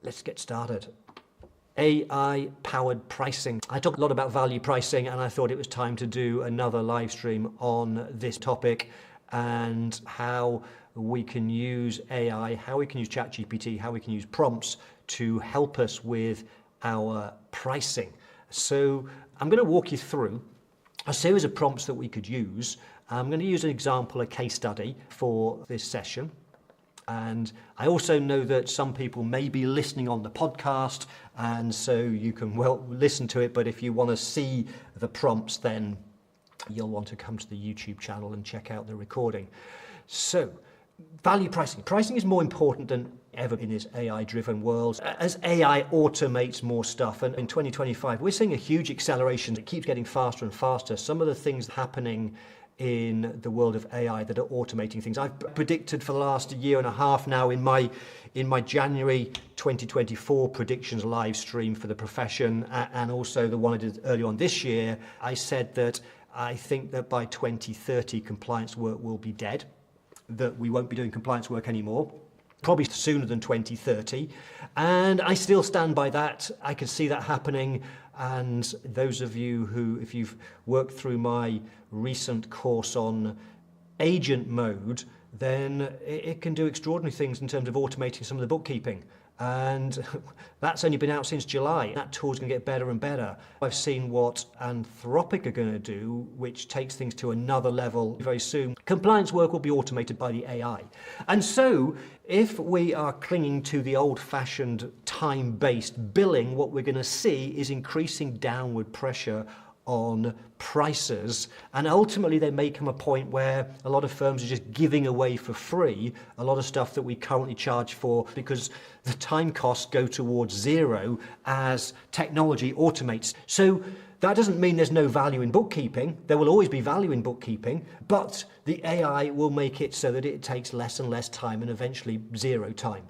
Let's get started. AI-powered pricing. I talk a lot about value pricing, and I thought it was time to do another live stream on this topic and how we can use AI, how we can use ChatGPT, how we can use prompts to help us with our pricing. So I'm going to walk you through a series of prompts that we could use. I'm going to use an example, a case study for this session. And I also know that some people may be listening on the podcast, and so you can listen to it, but if you want to see the prompts, then you'll want to come to the YouTube channel and check out the recording. So, value pricing. Pricing is more important than ever in this AI-driven world. As AI automates more stuff, and in 2025, we're seeing a huge acceleration. It keeps getting faster and faster. Some of the things happening in the world of AI that are automating things. I've predicted for the last year and a half now in my January 2024 predictions live stream for the profession, and also the one I did earlier on this year, I said that I think that by 2030 compliance work will be dead, that we won't be doing compliance work anymore, probably sooner than 2030. And I still stand by that. I can see that happening. And those of you who, if you've worked through my recent course on agent mode, then it can do extraordinary things in terms of automating some of the bookkeeping. And that's only been out since July. That tool's going to get better and better. I've seen what Anthropic are going to do, which takes things to another level very soon. Compliance work will be automated by the AI. And so, if we are clinging to the old-fashioned time-based billing, what we're going to see is increasing downward pressure on prices, and ultimately there may come a point where a lot of firms are just giving away for free a lot of stuff that we currently charge for, because the time costs go towards zero as technology automates. So that doesn't mean there's no value in bookkeeping. There will always be value in bookkeeping, but the AI will make it so that it takes less and less time and eventually zero time.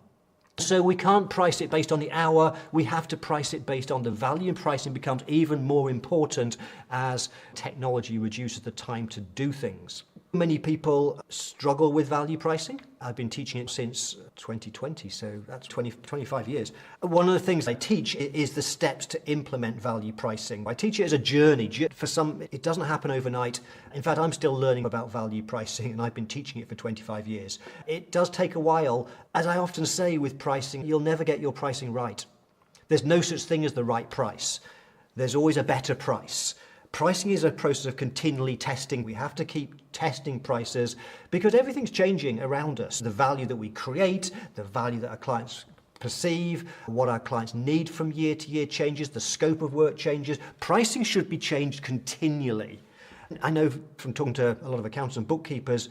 So we can't price it based on the hour, we have to price it based on the value, and pricing becomes even more important as technology reduces the time to do things. Many people struggle with value pricing. I've been teaching it since 2020, so that's 25 years. One of the things I teach is the steps to implement value pricing. I teach it as a journey. For some, it doesn't happen overnight. In fact, I'm still learning about value pricing, and I've been teaching it for 25 years. It does take a while. As I often say with pricing, you'll never get your pricing right. There's no such thing as the right price. There's always a better price. Pricing is a process of continually testing. We have to keep testing prices because everything's changing around us. The value that we create, the value that our clients perceive, what our clients need from year to year changes, the scope of work changes. Pricing should be changed continually. I know from talking to a lot of accountants and bookkeepers,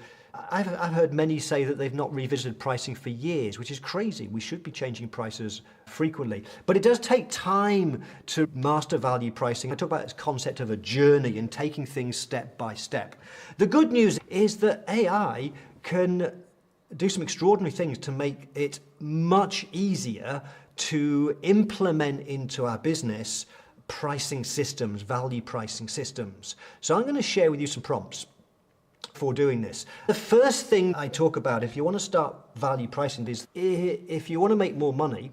I've heard many say that they've not revisited pricing for years, which is crazy. We should be changing prices frequently. But it does take time to master value pricing. I talk about this concept of a journey and taking things step by step. The good news is that AI can do some extraordinary things to make it much easier to implement into our business pricing systems, value pricing systems. So I'm going to share with you some prompts for doing this. The first thing I talk about if you want to start value pricing is if you want to make more money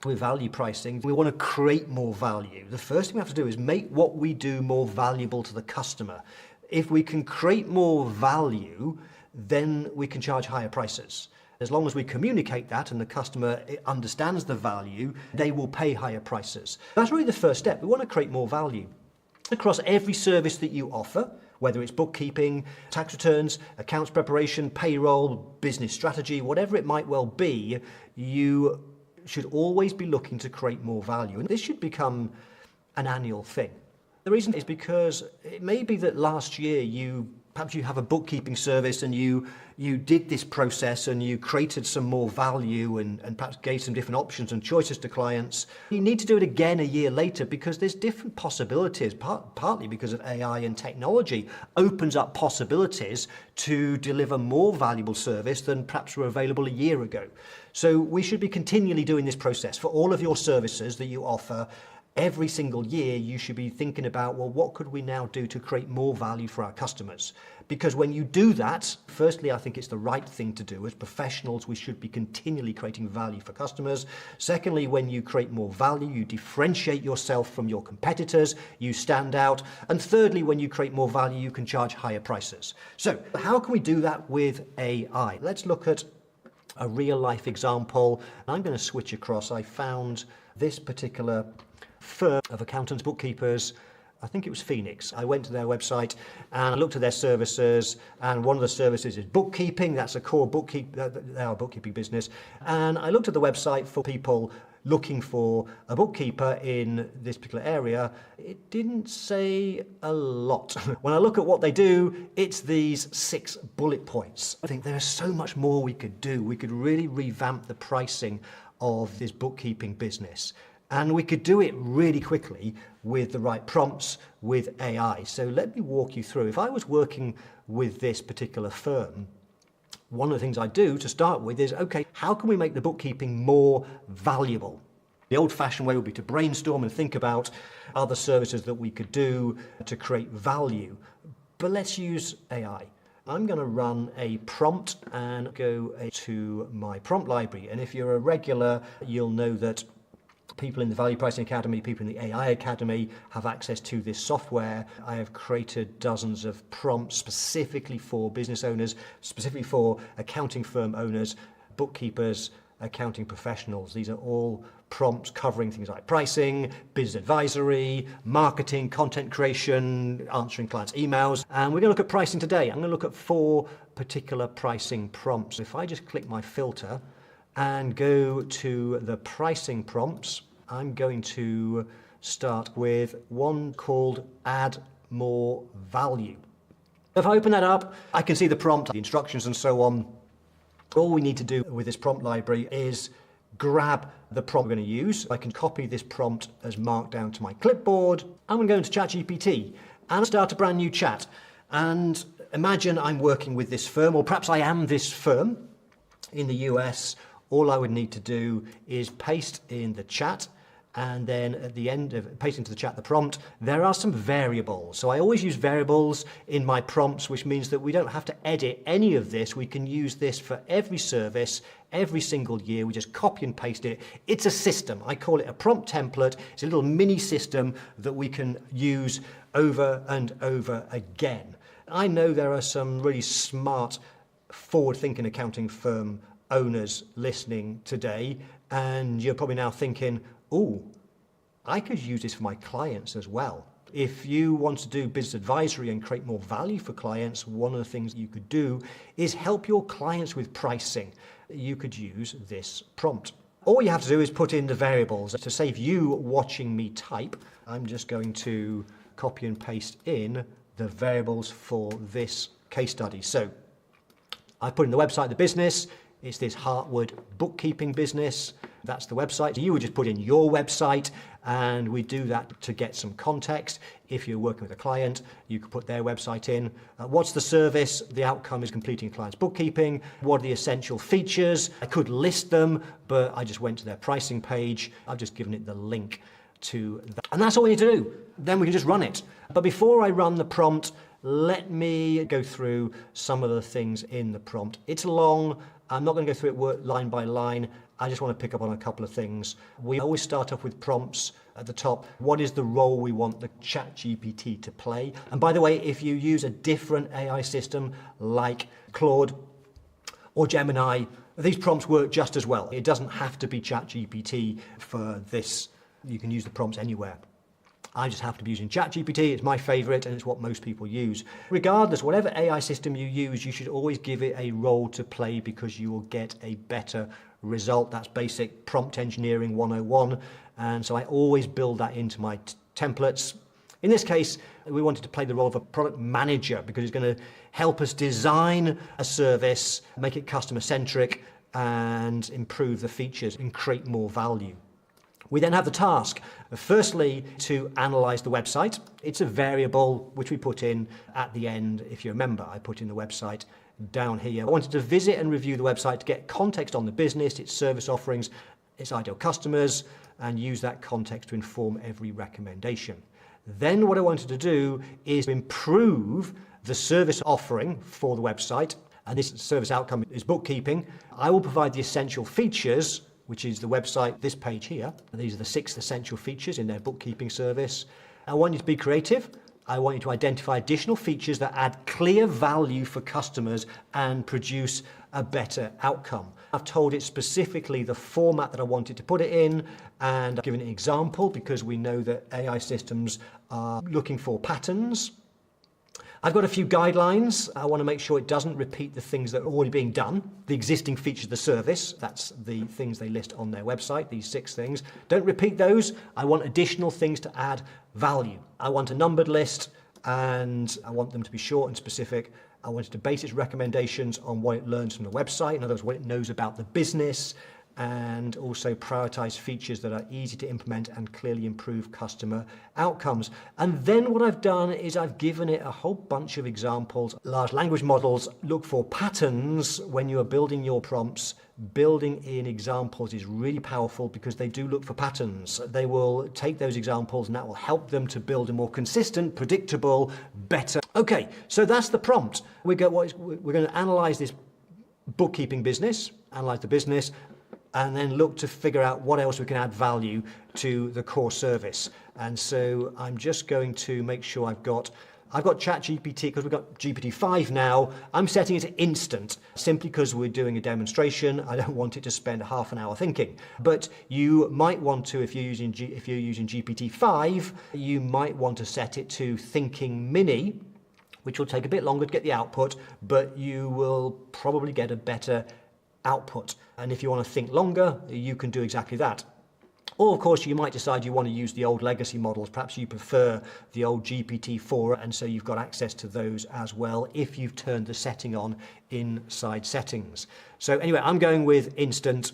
with value pricing, we want to create more value. The first thing we have to do is make what we do more valuable to the customer. If we can create more value, then we can charge higher prices. As long as we communicate that and the customer understands the value, they will pay higher prices. That's really the first step. We want to create more value across every service that you offer, whether it's bookkeeping, tax returns, accounts preparation, payroll, business strategy, whatever it might well be, you should always be looking to create more value. And this should become an annual thing. The reason is because it may be that last year perhaps you have a bookkeeping service and you did this process and you created some more value and perhaps gave some different options and choices to clients. You need to do it again a year later because there's different possibilities, partly because of AI and technology opens up possibilities to deliver more valuable service than perhaps were available a year ago. So we should be continually doing this process for all of your services that you offer. Every single year, you should be thinking about, well, what could we now do to create more value for our customers? Because when you do that, firstly, I think it's the right thing to do. As professionals, we should be continually creating value for customers. Secondly, when you create more value, you differentiate yourself from your competitors, you stand out. And thirdly, when you create more value, you can charge higher prices. So how can we do that with AI? Let's look at a real life example. I'm going to switch across. I found this particular firm of accountants, bookkeepers. I think it was Phoenix. I went to their website and I looked at their services, and one of the services is bookkeeping. That's a core bookkeeping business. And I looked at the website for people looking for a bookkeeper in this particular area. It didn't say a lot. When I look at what they do, it's these 6 bullet points. I think there is so much more we could do. We could really revamp the pricing of this bookkeeping business. And we could do it really quickly with the right prompts with AI. So let me walk you through. If I was working with this particular firm, one of the things I do to start with is, okay, how can we make the bookkeeping more valuable? The old-fashioned way would be to brainstorm and think about other services that we could do to create value. But let's use AI. I'm going to run a prompt and go to my prompt library. And if you're a regular, you'll know that people in the Value Pricing Academy, people in the AI Academy have access to this software. I have created dozens of prompts specifically for business owners, specifically for accounting firm owners, bookkeepers, accounting professionals. These are all prompts covering things like pricing, business advisory, marketing, content creation, answering clients' emails. And we're going to look at pricing today. I'm going to look at 4 particular pricing prompts. If I just click my filter and go to the pricing prompts, I'm going to start with one called Add More Value. If I open that up, I can see the prompt, the instructions and so on. All we need to do with this prompt library is grab the prompt we're going to use. I can copy this prompt as markdown to my clipboard. I'm going to go into ChatGPT and start a brand new chat. And imagine I'm working with this firm, or perhaps I am this firm in the US. All I would need to do is paste in the chat, and then at the end of paste into the chat the prompt, there are some variables. So I always use variables in my prompts, which means that we don't have to edit any of this. We can use this for every service, every single year. We just copy and paste it. It's a system. I call it a prompt template. It's a little mini system that we can use over and over again. I know there are some really smart, forward-thinking accounting firm owners listening today, and you're probably now thinking, oh, I could use this for my clients as well. If you want to do business advisory and create more value for clients, one of the things you could do is help your clients with pricing. You could use this prompt. All you have to do is put in the variables. To save you watching me type, I'm just going to copy and paste in the variables for this case study. So I put in the website, the business. It's this Hartwood bookkeeping business. That's the website. So you would just put in your website, and we do that to get some context. If you're working with a client, you could put their website in. What's the service? The outcome is completing client's bookkeeping. What are the essential features? I could list them, but I just went to their pricing page. I've just given it the link to that. And that's all we need to do. Then we can just run it. But before I run the prompt, let me go through some of the things in the prompt. It's long. I'm not going to go through it line by line. I just want to pick up on a couple of things. We always start off with prompts at the top. What is the role we want the ChatGPT to play? And by the way, if you use a different AI system like Claude or Gemini, these prompts work just as well. It doesn't have to be ChatGPT for this. You can use the prompts anywhere. I just happen to be using ChatGPT. It's my favorite, and it's what most people use. Regardless, whatever AI system you use, you should always give it a role to play, because you will get a better result. That's basic prompt engineering 101. And so I always build that into my templates. In this case, we wanted to play the role of a product manager, because it's going to help us design a service, make it customer-centric, and improve the features and create more value. We then have the task, firstly, to analyze the website. It's a variable which we put in at the end. If you remember, I put in the website down here. I wanted to visit and review the website to get context on the business, its service offerings, its ideal customers, and use that context to inform every recommendation. Then what I wanted to do is improve the service offering for the website, and this service outcome is bookkeeping. I will provide the essential features, which is the website, this page here. These are the 6 essential features in their bookkeeping service. I want you to be creative. I want you to identify additional features that add clear value for customers and produce a better outcome. I've told it specifically the format that I wanted to put it in, and I've given an example because we know that AI systems are looking for patterns. I've got a few guidelines. I want to make sure it doesn't repeat the things that are already being done. The existing features of the service, that's the things they list on their website, these 6 things. Don't repeat those. I want additional things to add value. I want a numbered list, and I want them to be short and specific. I want it to base its recommendations on what it learns from the website, in other words, what it knows about the business, and also prioritize features that are easy to implement and clearly improve customer outcomes. And then what I've done is I've given it a whole bunch of examples. Large language models look for patterns when you are building your prompts. Building in examples is really powerful because they do look for patterns. They will take those examples and that will help them to build a more consistent, predictable, better. Okay, so that's the prompt. We're going to analyze this bookkeeping business, analyze the business, and then look to figure out what else we can add value to the core service. And so I'm just going to make sure I've got ChatGPT, because we've got GPT-5 now. I'm setting it to instant, simply because we're doing a demonstration. I don't want it to spend half an hour thinking. But you might want to, if you're using GPT-5, you might want to set it to thinking mini, which will take a bit longer to get the output, but you will probably get a better output. And if you want to think longer, you can do exactly that. Or of course you might decide you want to use the old legacy models. Perhaps you prefer the old GPT-4, and so you've got access to those as well if you've turned the setting on inside settings. So anyway, I'm going with instant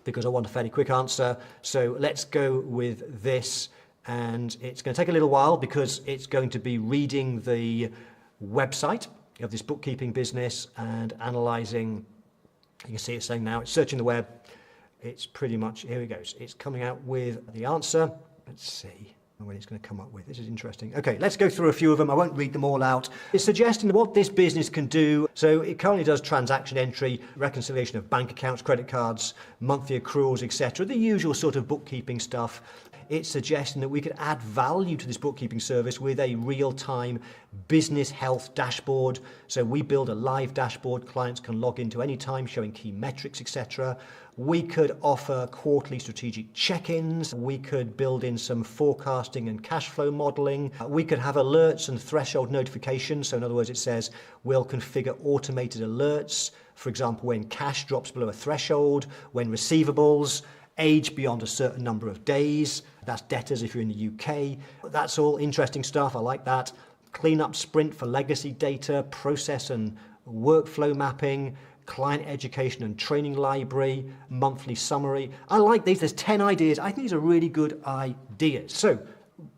because I want a fairly quick answer. So let's go with this, and it's going to take a little while because it's going to be reading the website of this bookkeeping business and analyzing. You can see it's saying now, it's searching the web. It's pretty much, here it goes. It's coming out with the answer. Let's see when it's going to come up with. This is interesting. Okay, let's go through a few of them. I won't read them all out. It's suggesting what this business can do. So it currently does transaction entry, reconciliation of bank accounts, credit cards, monthly accruals, etc. The usual sort of bookkeeping stuff. It's suggesting that we could add value to this bookkeeping service with a real-time business health dashboard. So we build a live dashboard. Clients can log into any time, showing key metrics, etc. We could offer quarterly strategic check-ins. We could build in some forecasting and cash flow modeling. We could have alerts and threshold notifications. So in other words, it says we'll configure automated alerts. For example, when cash drops below a threshold, when receivables age beyond a certain number of days. That's debtors if you're in the UK. That's all interesting stuff. I like that. Cleanup sprint for legacy data, process and workflow mapping, client education and training library, monthly summary. I like these. There's 10 ideas. I think these are really good ideas. So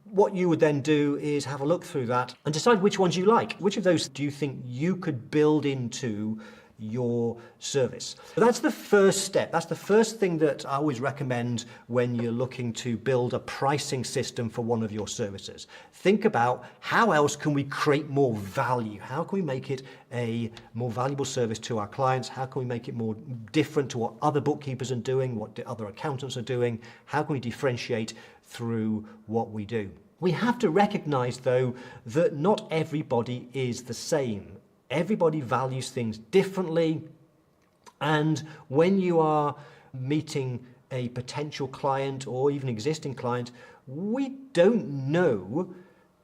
what you would then do is have a look through that and decide which ones you like. Which of those do you think you could build into your service? That's the first step. That's the first thing that I always recommend when you're looking to build a pricing system for one of your services. Think about how else can we create more value? How can we make it a more valuable service to our clients? How can we make it more different to what other bookkeepers are doing, what the other accountants are doing? How can we differentiate through what we do? We have to recognize, though, that not everybody is the same. Everybody values things differently, and when you are meeting a potential client or even existing client, we don't know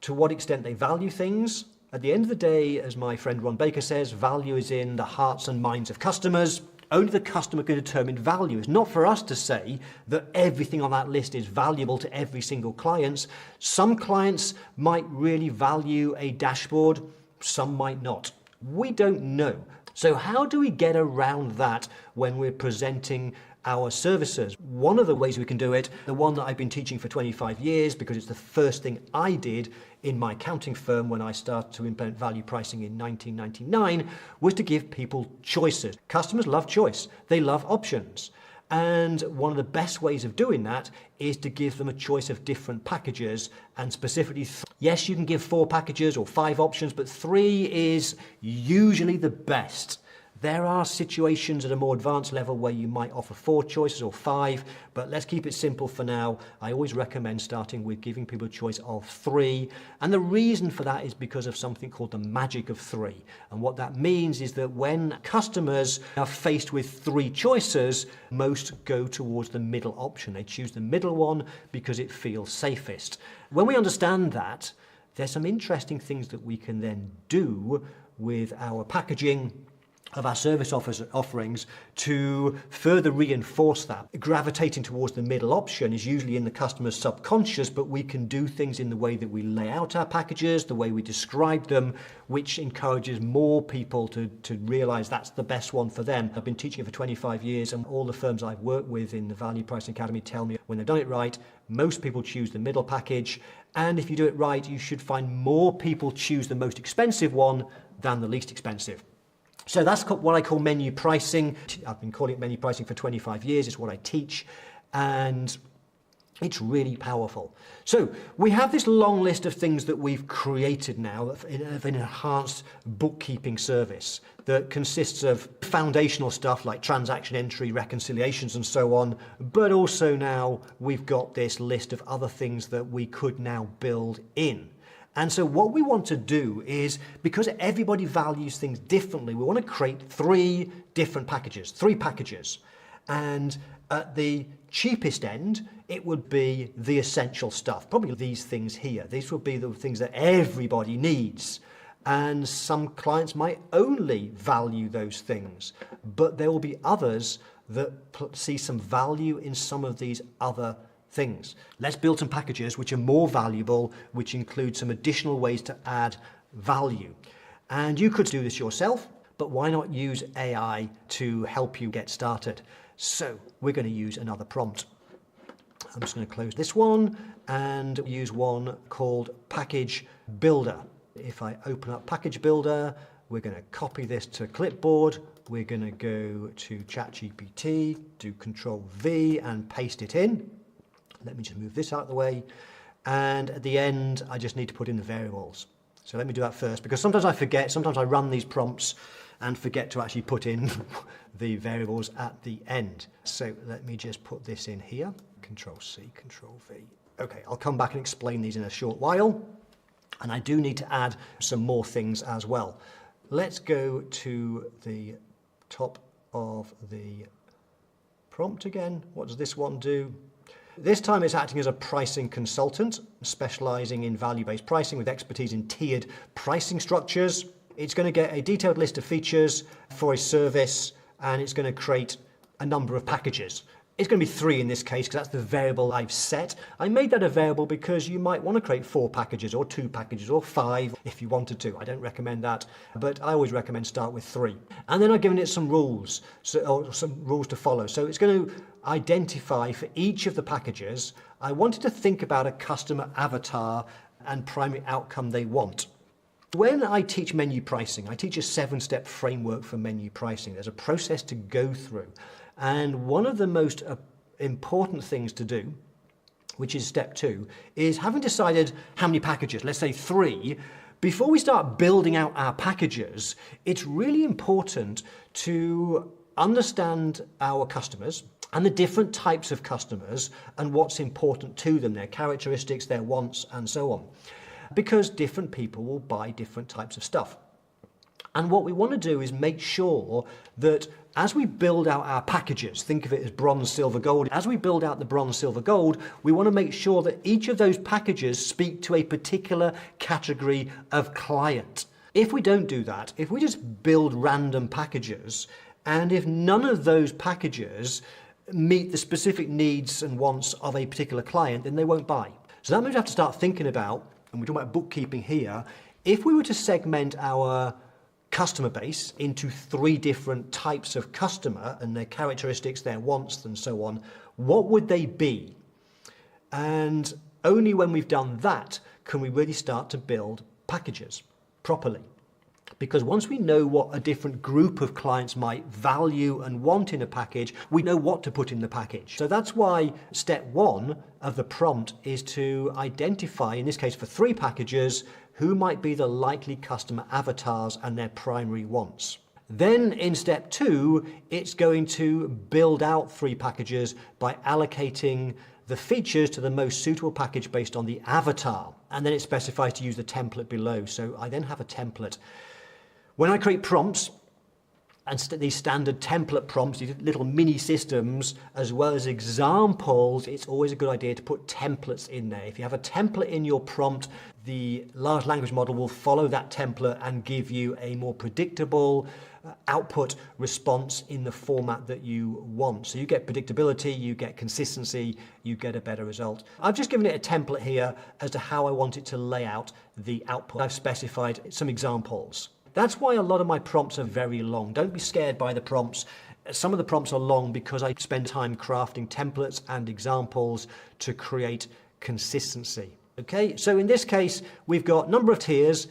to what extent they value things. At the end of the day, as my friend Ron Baker says, value is in the hearts and minds of customers. Only the customer can determine value. It's not for us to say that everything on that list is valuable to every single client. Some clients might really value a dashboard, some might not. We don't know. So how do we get around that when we're presenting our services? One of the ways we can do it, the one that I've been teaching for 25 years because it's the first thing I did in my accounting firm when I started to implement value pricing in 1999, was to give people choices. Customers love choice. They love options. And one of the best ways of doing that is to give them a choice of different packages, and specifically, yes, you can give 4 packages or 5 options, but 3 is usually the best. There are situations at a more advanced level where you might offer 4 choices or 5, but let's keep it simple for now. I always recommend starting with giving people a choice of 3. And the reason for that is because of something called the magic of 3. And what that means is that when customers are faced with 3 choices, most go towards the middle option. They choose the middle one because it feels safest. When we understand that, there's some interesting things that we can then do with our packaging of our service offerings to further reinforce that. Gravitating towards the middle option is usually in the customer's subconscious, but we can do things in the way that we lay out our packages, the way we describe them, which encourages more people to realize that's the best one for them. I've been teaching for 25 years, and all the firms I've worked with in the Value Pricing Academy tell me when they've done it right, most people choose the middle package. And if you do it right, you should find more people choose the most expensive one than the least expensive. So that's what I call menu pricing. I've been calling it menu pricing for 25 years. It's what I teach, and it's really powerful. So we have this long list of things that we've created now of an enhanced bookkeeping service that consists of foundational stuff like transaction entry, reconciliations, and so on. But also now we've got this list of other things that we could now build in. And so what we want to do is, because everybody values things differently, we want to create 3 different packages, 3 packages. And at the cheapest end, it would be the essential stuff, probably these things here. These would be the things that everybody needs. And some clients might only value those things, but there will be others that see some value in some of these other things. Let's build some packages which are more valuable, which include some additional ways to add value. And you could do this yourself, but why not use AI to help you get started? So we're going to use another prompt. I'm just going to close this one and use one called Package Builder. If I open up Package Builder, we're going to copy this to clipboard. We're going to go to ChatGPT, do Control V and paste it in. Let me just move this out of the way. And at the end, I just need to put in the variables. So let me do that first, because sometimes I forget, sometimes I run these prompts and forget to actually put in the variables at the end. So let me just put this in here. Control C, Control V. Okay, I'll come back and explain these in a short while. And I do need to add some more things as well. Let's go to the top of the prompt again. What does this one do? This time it's acting as a pricing consultant, specializing in value-based pricing with expertise in tiered pricing structures. It's going to get a detailed list of features for a service, and it's going to create a number of packages. It's going to be 3 in this case because that's the variable I've set. I made that a variable because you might want to create 4 packages or 2 packages or 5 if you wanted to. I don't recommend that, but I always recommend start with 3. And then I've given it some rules, or some rules to follow. So it's going to identify for each of the packages. I wanted to think about a customer avatar and primary outcome they want. When I teach menu pricing, I teach a 7-step framework for menu pricing. There's a process to go through. And one of the most important things to do, which is step 2, is having decided how many packages, let's say 3, before we start building out our packages, it's really important to understand our customers and the different types of customers and what's important to them, their characteristics, their wants, and so on. Because different people will buy different types of stuff. And what we want to do is make sure that as we build out our packages, think of it as bronze, silver, gold. As we build out the bronze, silver, gold, we want to make sure that each of those packages speak to a particular category of client. If we don't do that, if we just build random packages, and if none of those packages meet the specific needs and wants of a particular client, then they won't buy. So that means we have to start thinking about, and we're talking about bookkeeping here, if we were to segment our customer base into 3 different types of customer and their characteristics, their wants, and so on, what would they be? And only when we've done that can we really start to build packages properly. Because once we know what a different group of clients might value and want in a package, we know what to put in the package. So that's why step one of the prompt is to identify, in this case for 3 packages, who might be the likely customer avatars and their primary wants. Then in step 2, it's going to build out 3 packages by allocating the features to the most suitable package based on the avatar. And then it specifies to use the template below. So I then have a template. When I create prompts, and these standard template prompts, these little mini systems, as well as examples, it's always a good idea to put templates in there. If you have a template in your prompt, the large language model will follow that template and give you a more predictable output response in the format that you want. So you get predictability, you get consistency, you get a better result. I've just given it a template here as to how I want it to lay out the output. I've specified some examples. That's why a lot of my prompts are very long. Don't be scared by the prompts. Some of the prompts are long because I spend time crafting templates and examples to create consistency. Okay, so in this case, we've got number of tiers.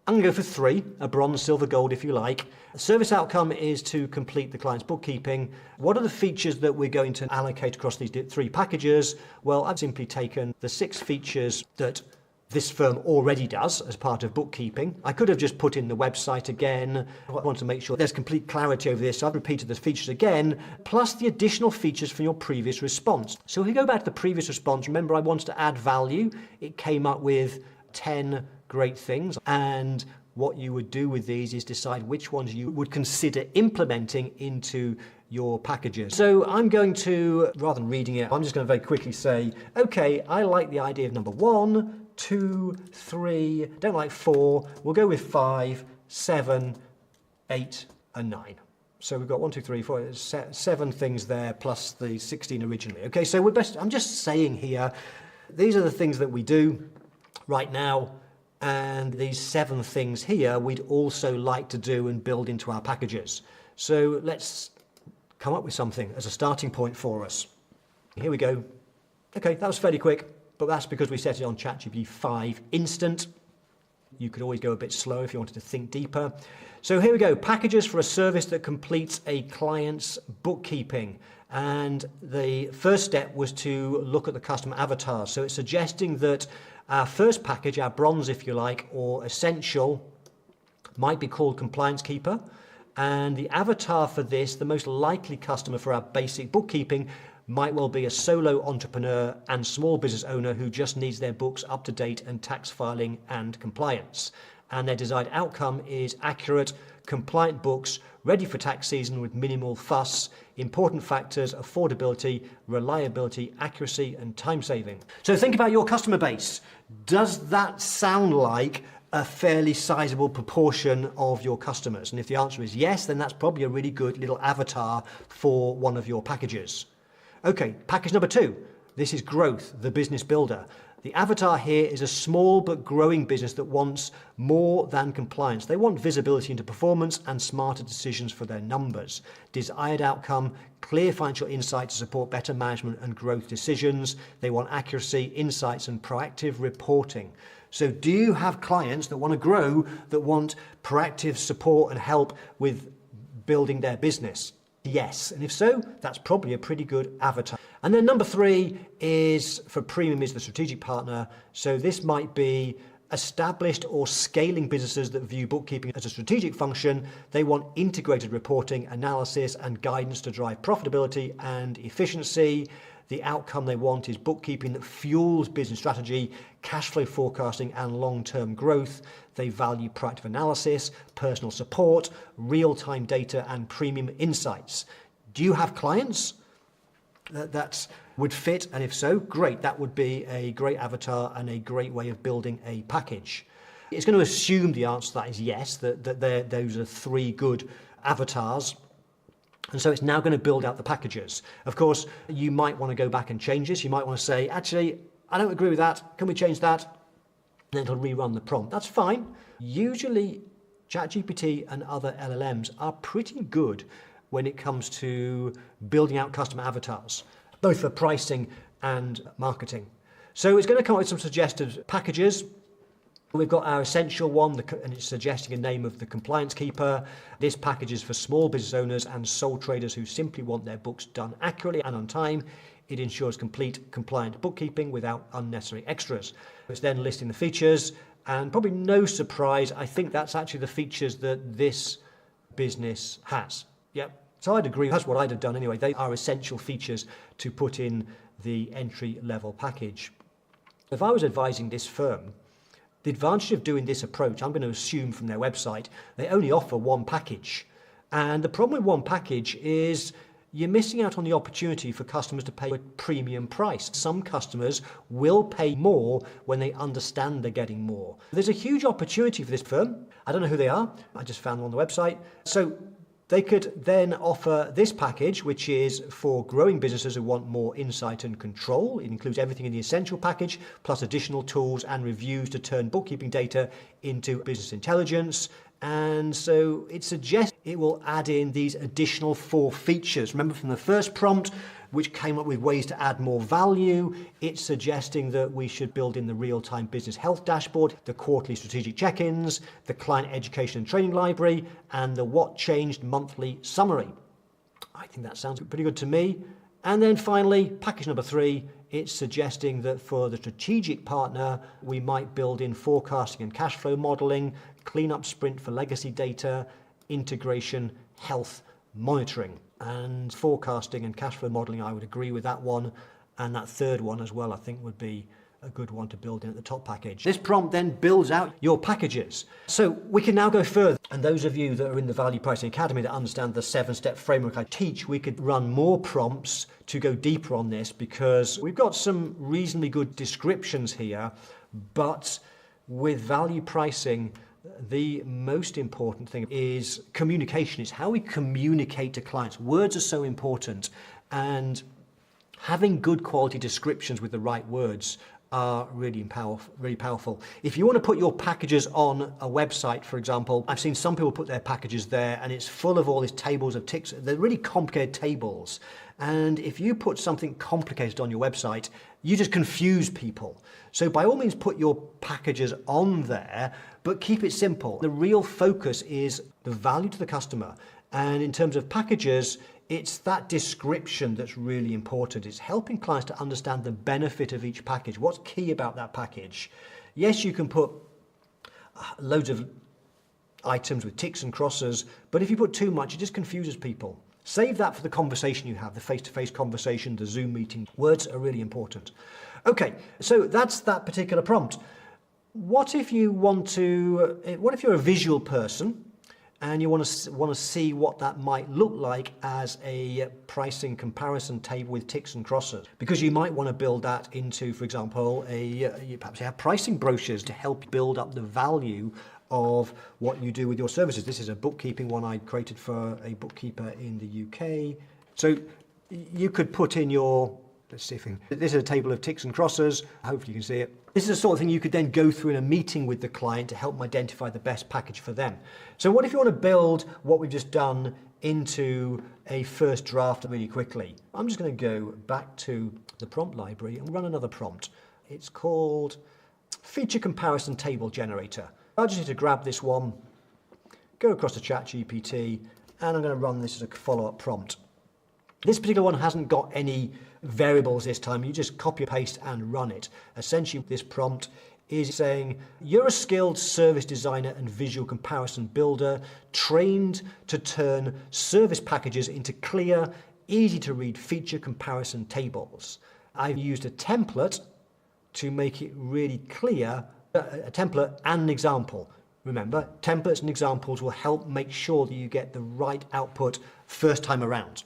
I'm going to go for 3, a bronze, silver, gold if you like. The service outcome is to complete the client's bookkeeping. What are the features that we're going to allocate across these 3 packages? Well, I've simply taken the 6 features that this firm already does as part of bookkeeping. I could have just put in the website again. I want to make sure there's complete clarity over this, so I've repeated the features again, plus the additional features from your previous response. So if we go back to the previous response, remember I wanted to add value. It came up with 10 great things, and what you would do with these is decide which ones you would consider implementing into your packages. So I'm going to, rather than reading it, I'm just going to very quickly say, okay, I like the idea of number 1, 2, 3, don't like 4, we'll go with 5, 7, 8, and 9. So we've got 1, 2, 3, 4, 7 things there plus the 16 originally. Okay, so I'm just saying here, these are the things that we do right now, and these 7 things here we'd also like to do and build into our packages. So let's come up with something as a starting point for us. Here we go. Okay, that was fairly quick, but that's because we set it on ChatGPT 5 instant. You could always go a bit slower if you wanted to think deeper. So here we go, packages for a service that completes a client's bookkeeping. And the first step was to look at the customer avatar. So it's suggesting that our first package, our bronze if you like, or essential, might be called Compliance Keeper. And the avatar for this, the most likely customer for our basic bookkeeping, might well be a solo entrepreneur and small business owner who just needs their books up to date and tax filing and compliance. And their desired outcome is accurate, compliant books, ready for tax season with minimal fuss. Important factors: affordability, reliability, accuracy, and time saving. So think about your customer base. Does that sound like a fairly sizable proportion of your customers? And if the answer is yes, then that's probably a really good little avatar for one of your packages. Okay, package number 2. This is growth, the business builder. The avatar here is a small but growing business that wants more than compliance. They want visibility into performance and smarter decisions for their numbers. Desired outcome: clear financial insight to support better management and growth decisions. They want accuracy, insights, and proactive reporting. So do you have clients that want to grow, that want proactive support and help with building their business? Yes, and if so, that's probably a pretty good avatar. And then number 3 is for premium, is the strategic partner. So this might be established or scaling businesses that view bookkeeping as a strategic function. They want integrated reporting, analysis, and guidance to drive profitability and efficiency. The outcome they want is bookkeeping that fuels business strategy, cash flow forecasting, and long-term growth. They value proactive analysis, personal support, real-time data, and premium insights. Do you have clients that would fit? And if so, great. That would be a great avatar and a great way of building a package. It's going to assume the answer to that is yes, that those are 3 good avatars. And so it's now going to build out the packages. Of course, you might want to go back and change this. You might want to say, actually, I don't agree with that. Can we change that? And then it'll rerun the prompt. That's fine. Usually, ChatGPT and other LLMs are pretty good when it comes to building out customer avatars, both for pricing and marketing. So it's going to come up with some suggested packages. We've got our essential one, and it's suggesting a name of the compliance keeper. This package is for small business owners and sole traders who simply want their books done accurately and on time. It ensures complete compliant bookkeeping without unnecessary extras. It's then listing the features, and probably no surprise, I think that's actually the features that this business has. Yep. So I'd agree, that's what I'd have done anyway. They are essential features to put in the entry-level package. If I was advising this firm, the advantage of doing this approach, I'm going to assume from their website, they only offer one package. And the problem with one package is you're missing out on the opportunity for customers to pay a premium price. Some customers will pay more when they understand they're getting more. There's a huge opportunity for this firm. I don't know who they are. I just found them on the website. So they could then offer this package, which is for growing businesses who want more insight and control. It includes everything in the essential package, plus additional tools and reviews to turn bookkeeping data into business intelligence. And so it suggests it will add in these additional 4 features. Remember from the first prompt, which came up with ways to add more value, it's suggesting that we should build in the real-time business health dashboard, the quarterly strategic check-ins, the client education and training library, and the what changed monthly summary. I think that sounds pretty good to me. And then finally, package number 3, it's suggesting that for the strategic partner, we might build in forecasting and cash flow modeling, cleanup sprint for legacy data, integration, health monitoring. And forecasting and cash flow modeling, I would agree with that one. And that third one as well, I think would be a good one to build in at the top package. This prompt then builds out your packages. So we can now go further. And those of you that are in the Value Pricing Academy that understand the 7-step framework I teach, we could run more prompts to go deeper on this, because we've got some reasonably good descriptions here. But with value pricing, the most important thing is communication. It's how we communicate to clients. Words are so important, and having good quality descriptions with the right words are really powerful. If you want to put your packages on a website, for example, I've seen some people put their packages there and it's full of all these tables of ticks. They're really complicated tables. And if you put something complicated on your website, you just confuse people. So by all means, put your packages on there, but keep it simple. The real focus is the value to the customer. And in terms of packages, it's that description that's really important. It's helping clients to understand the benefit of each package. What's key about that package? Yes, you can put loads of items with ticks and crosses, but if you put too much, it just confuses people. Save that for the conversation you have, the face-to-face conversation, the Zoom meeting. Words are really important. Okay, so that's that particular prompt. What if you're a visual person and you want to see what that might look like as a pricing comparison table with ticks and crosses? Because you might want to build that into, for example, perhaps you have pricing brochures to help build up the value of what you do with your services. This is a bookkeeping one I created for a bookkeeper in the UK. So you could put in your, let's see if this is a table of ticks and crosses. Hopefully you can see it. This is the sort of thing you could then go through in a meeting with the client to help them identify the best package for them. So what if you want to build what we've just done into a first draft really quickly? I'm just going to go back to the prompt library and run another prompt. It's called Feature Comparison Table Generator. I just need to grab this one, go across to ChatGPT, and I'm going to run this as a follow-up prompt. This particular one hasn't got any variables this time. You just copy, paste, and run it. Essentially, this prompt is saying, you're a skilled service designer and visual comparison builder, trained to turn service packages into clear, easy-to-read feature comparison tables. I've used a template to make it really clear, a template and an example. Remember, templates and examples will help make sure that you get the right output first time around.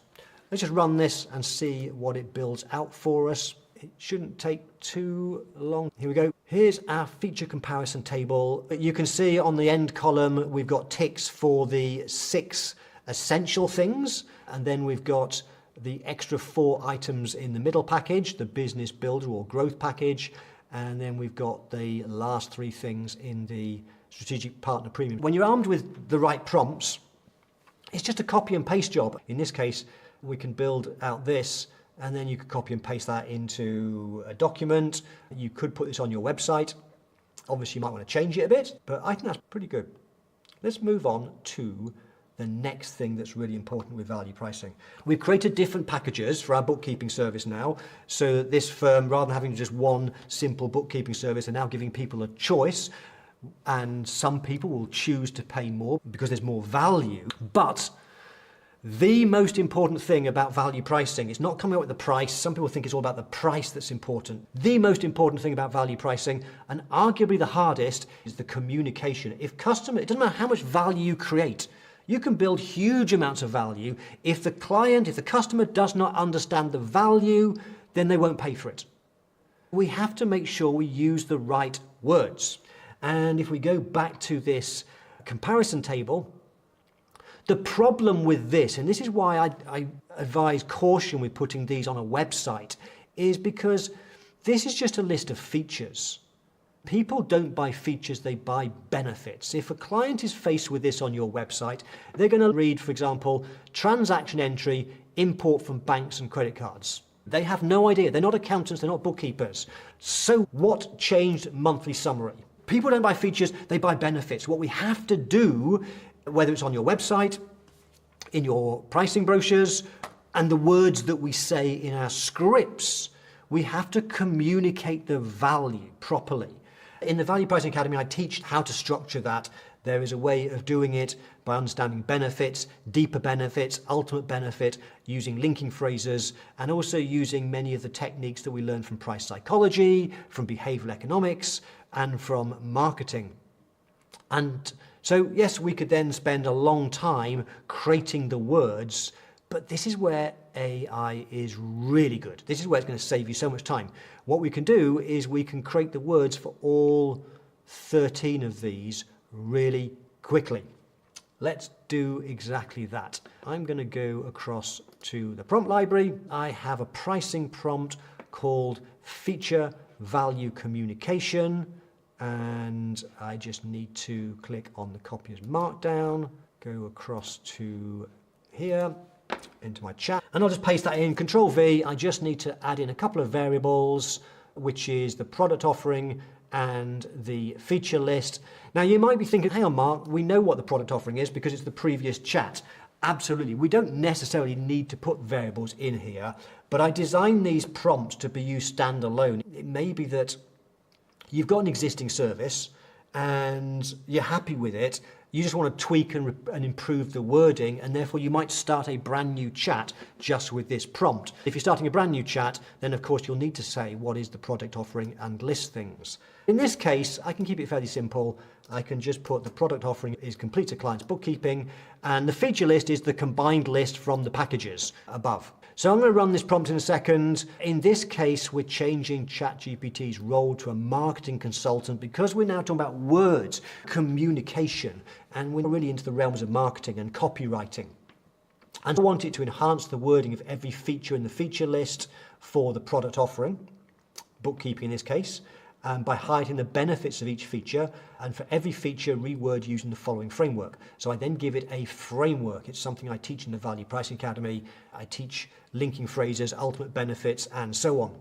Let's just run this and see what it builds out for us. It shouldn't take too long. Here we go. Here's our feature comparison table. You can see on the end column, we've got ticks for the 6 essential things. And then we've got the extra 4 items in the middle package, the business builder or growth package. And then we've got the last 3 things in the strategic partner premium. When you're armed with the right prompts, it's just a copy and paste job. In this case, we can build out this, and then you could copy and paste that into a document. You could put this on your website, Obviously, you might want to change it a bit, but I think that's pretty good. Let's move on to the next thing that's really important with value pricing. We've created different packages for our bookkeeping service now, so that this firm, rather than having just one simple bookkeeping service, are now giving people a choice, and some people will choose to pay more because there's more value. But the most important thing about value pricing is not coming up with the price. Some people think it's all about the price that's important. The most important thing about value pricing, and arguably the hardest, is the communication. It doesn't matter how much value you create, you can build huge amounts of value. If the customer does not understand the value, then they won't pay for it. We have to make sure we use the right words. And if we go back to this comparison table, the problem with this, and this is why I advise caution with putting these on a website, is because this is just a list of features. People don't buy features, they buy benefits. If a client is faced with this on your website, they're going to read, for example, transaction entry, import from banks and credit cards. They have no idea. They're not accountants, they're not bookkeepers. So what changed monthly summary? People don't buy features, they buy benefits. What we have to do, whether it's on your website, in your pricing brochures, and the words that we say in our scripts, we have to communicate the value properly. In the Value Pricing Academy, I teach how to structure that. There is a way of doing it by understanding benefits, deeper benefits, ultimate benefit, using linking phrases, and also using many of the techniques that we learn from price psychology, from behavioral economics, and from marketing. And so, yes, we could then spend a long time creating the words, but this is where AI is really good. This is where it's going to save you so much time. What we can do is we can create the words for all 13 of these really quickly. Let's do exactly that. I'm going to go across to the prompt library. I have a pricing prompt called Feature Value Communication, and I just need to click on the copy as markdown, go across to here, into my chat, and I'll just paste that in, Control V. I just need to add in a couple of variables, which is the product offering and the feature list. Now you might be thinking, hang on Mark, we know what the product offering is because it's the previous chat. Absolutely, we don't necessarily need to put variables in here, but I designed these prompts to be used standalone. It may be that you've got an existing service and you're happy with it, you just want to tweak and improve the wording, and therefore you might start a brand new chat just with this prompt. If you're starting a brand new chat, then of course you'll need to say what is the product offering and list things. In this case, I can keep it fairly simple. I can just put the product offering is complete to client's bookkeeping, and the feature list is the combined list from the packages above. So I'm going to run this prompt in a second. In this case, we're changing ChatGPT's role to a marketing consultant because we're now talking about words, communication, and we're really into the realms of marketing and copywriting. And I want it to enhance the wording of every feature in the feature list for the product offering, bookkeeping in this case, by highlighting the benefits of each feature, and for every feature reword using the following framework. So I then give it a framework. It's something I teach in the Value Pricing Academy. I teach linking phrases, ultimate benefits, and so on.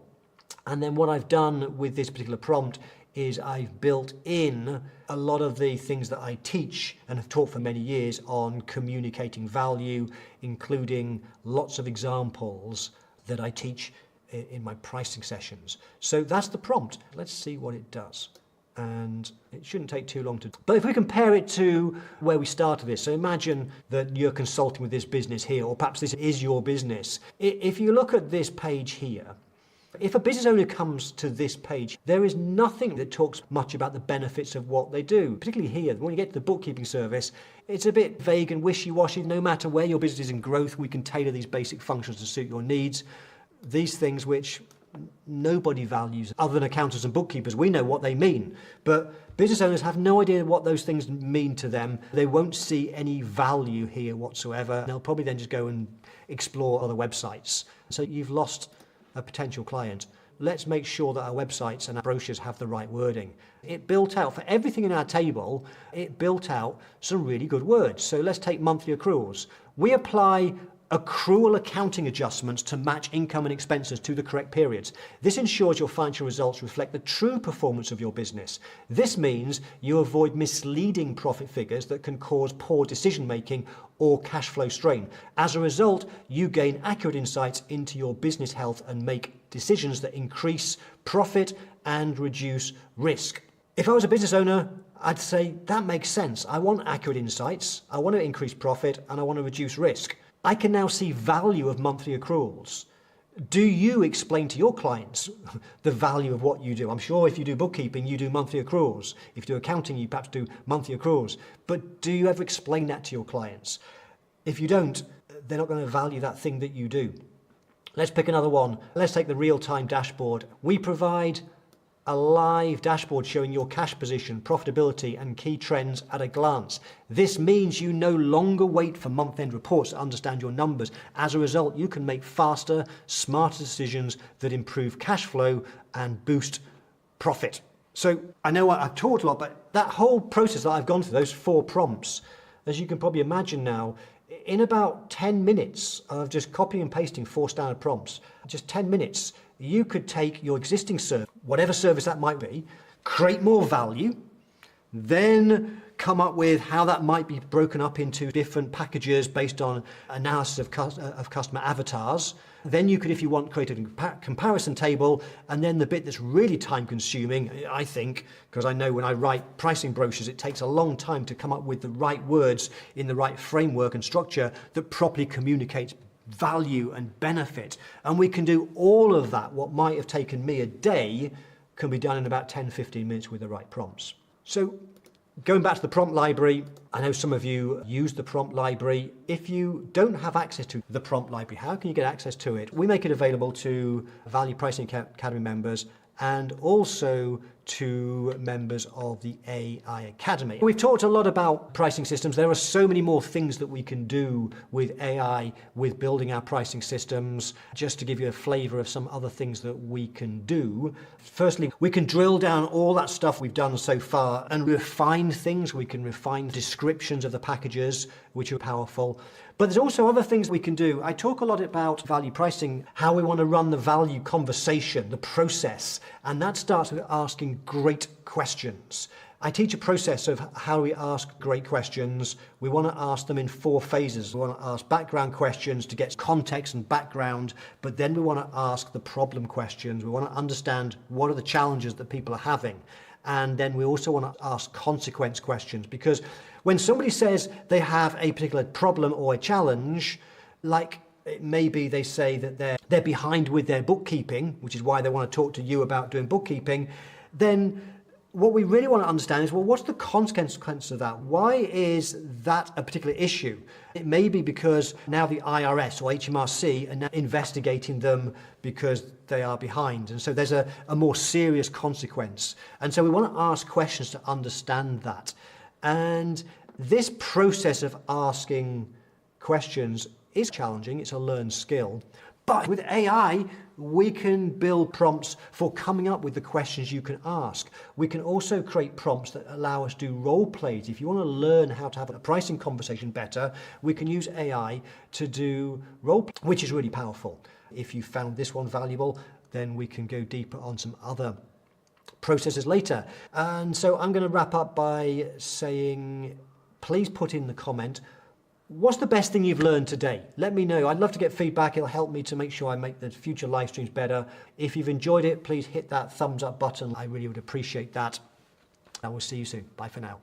And then what I've done with this particular prompt is I've built in a lot of the things that I teach and have taught for many years on communicating value, including lots of examples that I teach in my pricing sessions. So that's the prompt. Let's see what it does. And it shouldn't take too long to. But if we compare it to where we started this, so imagine that you're consulting with this business here, or perhaps this is your business. If you look at this page here, if a business owner comes to this page, there is nothing that talks much about the benefits of what they do. Particularly here, when you get to the bookkeeping service, it's a bit vague and wishy-washy. No matter where your business is in growth, we can tailor these basic functions to suit your needs. These things which nobody values other than accountants and bookkeepers, we know what they mean. But business owners have no idea what those things mean to them. They won't see any value here whatsoever. They'll probably then just go and explore other websites. So you've lost a potential client. Let's make sure that our websites and our brochures have the right wording. It built out, for everything in our table, it built out some really good words. So let's take monthly accruals. We apply accrual accounting adjustments to match income and expenses to the correct periods. This ensures your financial results reflect the true performance of your business. This means you avoid misleading profit figures that can cause poor decision making or cash flow strain. As a result, you gain accurate insights into your business health and make decisions that increase profit and reduce risk. If I was a business owner, I'd say that makes sense. I want accurate insights, I want to increase profit, and I want to reduce risk. I can now see value of monthly accruals. Do you explain to your clients the value of what you do? I'm sure if you do bookkeeping, you do monthly accruals. If you do accounting, you perhaps do monthly accruals. But do you ever explain that to your clients? If you don't, they're not going to value that thing that you do. Let's pick another one. Let's take the real-time dashboard. We provide a live dashboard showing your cash position, profitability, and key trends at a glance. This means you no longer wait for month-end reports to understand your numbers. As a result, you can make faster, smarter decisions that improve cash flow and boost profit. So I know I've talked a lot, but that whole process that I've gone through, those 4 prompts, as you can probably imagine now, in about 10 minutes of just copying and pasting 4 standard prompts, just 10 minutes, you could take your existing service, whatever service that might be, create more value, then come up with how that might be broken up into different packages based on analysis of customer avatars. Then you could, if you want, create a comparison table, and then the bit that's really time consuming, I think, because I know when I write pricing brochures, it takes a long time to come up with the right words in the right framework and structure that properly communicates value and benefit. And we can do all of that. What might have taken me a day can be done in about 10-15 minutes with the right prompts. So going back to the prompt library, I know some of you use the prompt library. If you don't have access to the prompt library, how can you get access to it? We make it available to Value Pricing Academy members and also to members of the AI Academy. We've talked a lot about pricing systems. There are so many more things that we can do with AI, with building our pricing systems. Just to give you a flavor of some other things that we can do. Firstly, we can drill down all that stuff we've done so far and refine things. We can refine descriptions of the packages, which are powerful. But there's also other things we can do. I talk a lot about value pricing, how we want to run the value conversation, the process, and that starts with asking great questions. I teach a process of how we ask great questions. We want to ask them in 4 phases. We want to ask background questions to get context and background, but then we want to ask the problem questions. We want to understand what are the challenges that people are having. And then we also want to ask consequence questions, because when somebody says they have a particular problem or a challenge, like maybe they say that they're behind with their bookkeeping, which is why they want to talk to you about doing bookkeeping, then what we really want to understand is, well, what's the consequence of that? Why is that a particular issue? It may be because now the IRS or HMRC are now investigating them because they are behind. And so there's a more serious consequence. And so we want to ask questions to understand that. And this process of asking questions is challenging. It's a learned skill. But with AI, we can build prompts for coming up with the questions you can ask. We can also create prompts that allow us to do role plays. If you want to learn how to have a pricing conversation better, we can use AI to do role play, which is really powerful. If you found this one valuable, then we can go deeper on some other processes later. And so I'm going to wrap up by saying, please put in the comment, what's the best thing you've learned today? Let me know. I'd love to get feedback. It'll help me to make sure I make the future live streams better. If you've enjoyed it, please hit that thumbs up button. I really would appreciate that. I will see you soon. Bye for now.